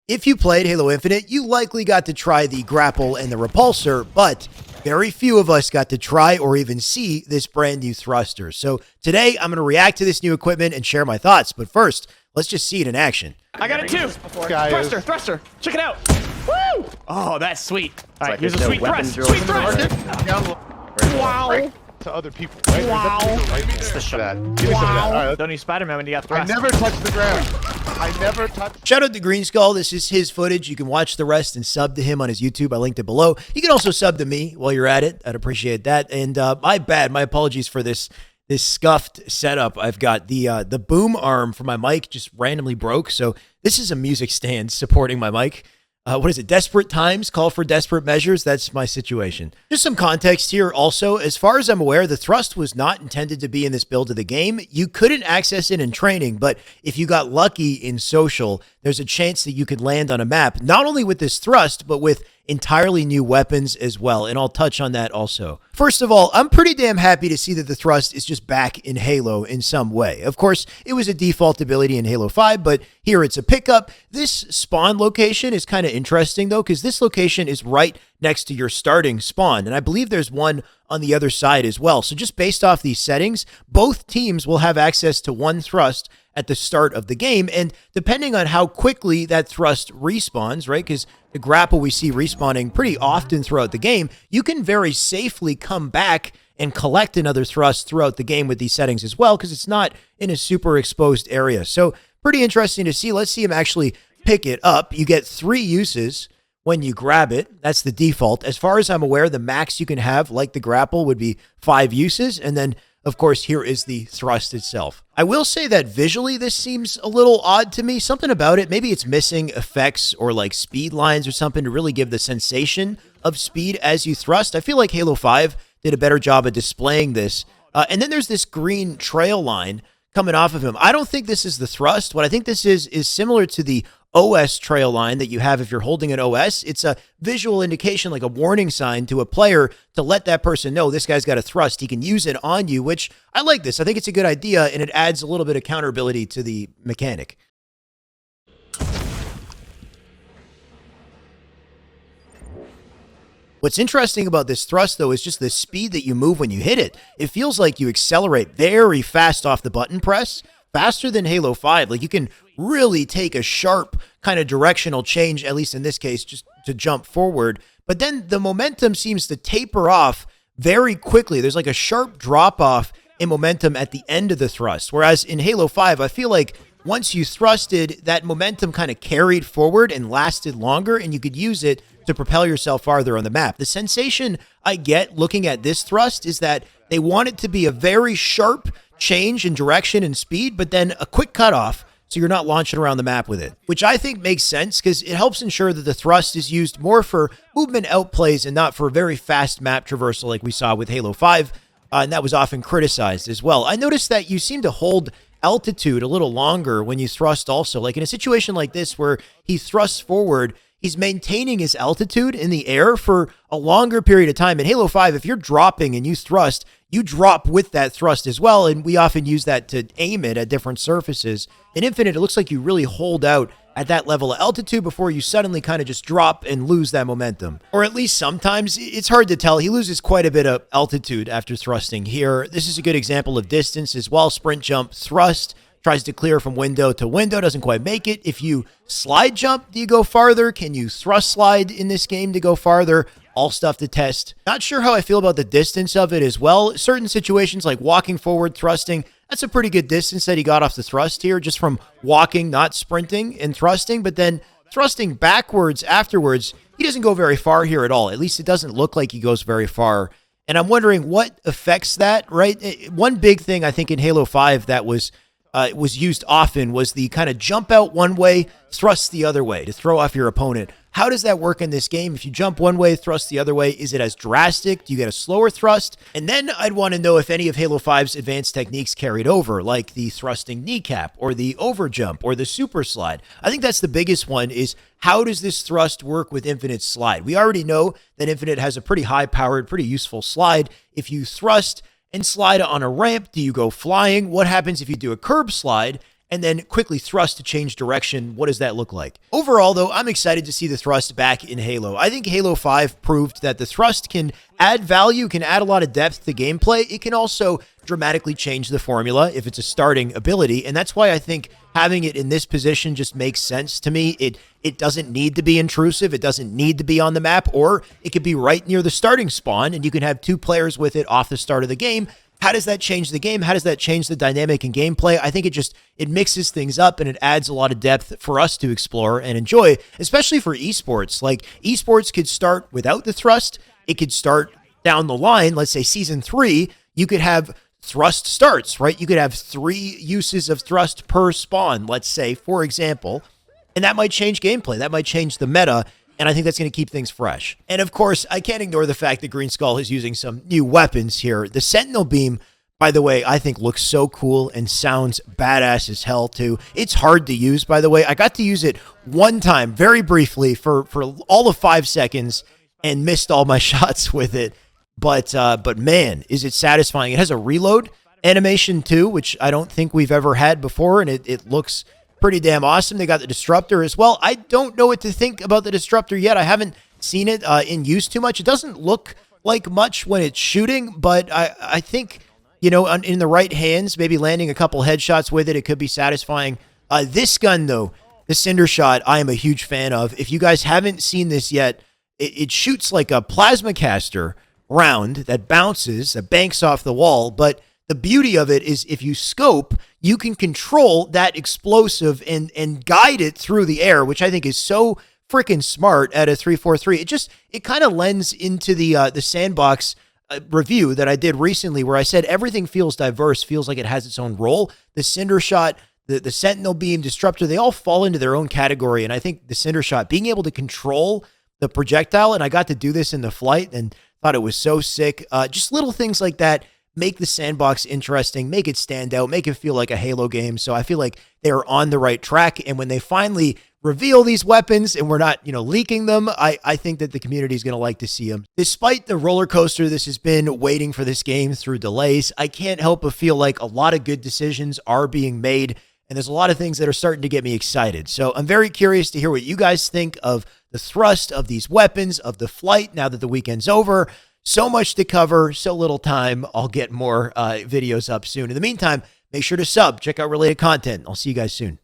If you played Halo Infinite, you likely got to try the grapple and the repulsor, but very few of us got to try or even see this brand new thruster. So today I'm going to react to this new equipment and share my thoughts. But first, let's just see it in action. I got it too. Thruster. Check it out. Woo! Oh, that's sweet. All right, here's a sweet thrust. Sweet thrust. Wow. To other people, right? Wow. It's the shot. Give me some of that. All right, Don't need Spider-Man when you got thrust. I never touched the ground. I never touched. Shout out to Green Skull. This is his footage. You can watch the rest and sub to him on his YouTube. I linked it below. You can also sub to me while you're at it. I'd appreciate that. And my apologies for this scuffed setup. I've got the boom arm for my mic just randomly broke. So this is a music stand supporting my mic. What is it? Desperate times call for desperate measures. That's my situation. Just some context here also. As far as I'm aware, the thrust was not intended to be in this build of the game. You couldn't access it in training, but if you got lucky in social, there's a chance that you could land on a map, not only with this thrust, but with entirely new weapons as well, and I'll touch on that also. First of all, I'm pretty damn happy to see that the thrust is just back in Halo in some way. Of course, it was a default ability in Halo 5, but here it's a pickup. This spawn location is kind of interesting though, because this location is right next to your starting spawn, and I believe there's one on the other side as well. So just based off these settings, both teams will have access to one thrust at the start of the game, and depending on how quickly that thrust respawns, right, because the grapple we see respawning pretty often throughout the game, you can very safely come back and collect another thrust throughout the game with these settings as well, because it's not in a super exposed area. So pretty interesting to see. Let's see him actually pick it up. You get 3 uses when you grab it. That's the default. As far as I'm aware, the max you can have, like the grapple, would be 5 uses, and then of course, here is the thrust itself. I will say that visually, this seems a little odd to me. Something about it, maybe it's missing effects or like speed lines or something to really give the sensation of speed as you thrust. I feel like Halo 5 did a better job of displaying this. And then there's this green trail line coming off of him. I don't think this is the thrust. What I think this is similar to the OS trail line that you have if you're holding an OS. It's a visual indication, like a warning sign to a player to let that person know this guy's got a thrust. He can use it on you, which I like this. I think it's a good idea, and it adds a little bit of counterability to the mechanic. What's interesting about this thrust, though, is just the speed that you move when you hit it. It feels like you accelerate very fast off the button press, faster than Halo 5. Like, you can really take a sharp kind of directional change, at least in this case, just to jump forward. But then the momentum seems to taper off very quickly. There's like a sharp drop off in momentum at the end of the thrust. Whereas in Halo 5, I feel like once you thrusted, that momentum kind of carried forward and lasted longer, and you could use it to propel yourself farther on the map. The sensation I get looking at this thrust is that they want it to be a very sharp change in direction and speed, but then a quick cutoff so you're not launching around the map with it, which I think makes sense because it helps ensure that the thrust is used more for movement outplays and not for very fast map traversal like we saw with Halo 5, and that was often criticized as well. I noticed that you seem to hold altitude a little longer when you thrust also. Like in a situation like this where he thrusts forward, he's maintaining his altitude in the air for a longer period of time. In Halo 5, if you're dropping and you thrust, you drop with that thrust as well, and we often use that to aim it at different surfaces. In Infinite, it looks like you really hold out at that level of altitude before you suddenly kind of just drop and lose that momentum. Or at least sometimes, it's hard to tell. He loses quite a bit of altitude after thrusting here. This is a good example of distance as well. Sprint jump, thrust, tries to clear from window to window, doesn't quite make it. If you slide jump, do you go farther? Can you thrust slide in this game to go farther? All stuff to test. Not sure how I feel about the distance of it as well. Certain situations like walking forward, thrusting, that's a pretty good distance that he got off the thrust here, just from walking, not sprinting and thrusting, but then thrusting backwards afterwards, he doesn't go very far here at all. At least it doesn't look like he goes very far. And I'm wondering what affects that, right? One big thing I think in Halo 5 that was used often was the kind of jump out one way, thrust the other way to throw off your opponent. How does that work in this game? If you jump one way, thrust the other way, is it as drastic? Do you get a slower thrust? And then I'd want to know if any of Halo 5's advanced techniques carried over, like the thrusting kneecap or the overjump or the super slide. I think that's the biggest one, is how does this thrust work with Infinite's slide? We already know that Infinite has a pretty high-powered, pretty useful slide. If you thrust and slide on a ramp, do you go flying? What happens if you do a curb slide and then quickly thrust to change direction. What does that look like? Overall, though, I'm excited to see the thrust back in Halo. I think Halo 5 proved that the thrust can add value, can add a lot of depth to gameplay. It can also dramatically change the formula if it's a starting ability, and that's why I think having it in this position just makes sense to me. It doesn't need to be intrusive. It doesn't need to be on the map, or it could be right near the starting spawn, and you can have 2 players with it off the start of the game. How does that change the game? How does that change the dynamic in gameplay? I think it mixes things up and it adds a lot of depth for us to explore and enjoy, especially for esports. Like, esports could start without the thrust. It could start down the line. Let's say season 3, you could have thrust starts, right? You could have 3 uses of thrust per spawn, let's say, for example, and that might change gameplay. That might change the meta. And I think that's going to keep things fresh. And of course, I can't ignore the fact that Green Skull is using some new weapons here. The Sentinel Beam, by the way, I think looks so cool and sounds badass as hell too. It's hard to use, by the way. I got to use it one time, very briefly, for all of 5 seconds and missed all my shots with it. But man, is it satisfying. It has a reload animation too, which I don't think we've ever had before, and it looks pretty damn awesome. They got the Disruptor as well. I don't know what to think about the Disruptor yet. I haven't seen it in use too much. It doesn't look like much when it's shooting, but I think, you know, in the right hands, maybe landing a couple headshots with it, it could be satisfying. This gun, though, the Cinder Shot, I am a huge fan of. If you guys haven't seen this yet, it shoots like a plasma caster round that bounces, that banks off the wall, but the beauty of it is if you scope, you can control that explosive and guide it through the air, which I think is so freaking smart at a 343. It kind of lends into the sandbox review that I did recently where I said everything feels diverse, feels like it has its own role. The Cinder Shot, the Sentinel Beam, Disruptor, they all fall into their own category. And I think the Cinder Shot, being able to control the projectile, and I got to do this in the flight and thought it was so sick. Just little things like that make the sandbox interesting, make it stand out, make it feel like a Halo game. So I feel like they're on the right track. And when they finally reveal these weapons and we're not, leaking them, I think that the community is going to like to see them. Despite the roller coaster this has been waiting for this game through delays, I can't help but feel like a lot of good decisions are being made. And there's a lot of things that are starting to get me excited. So I'm very curious to hear what you guys think of the thrust of these weapons, of the flight, now that the weekend's over. So much to cover, so little time. I'll get more videos up soon. In the meantime, make sure to sub, check out related content. I'll see you guys soon.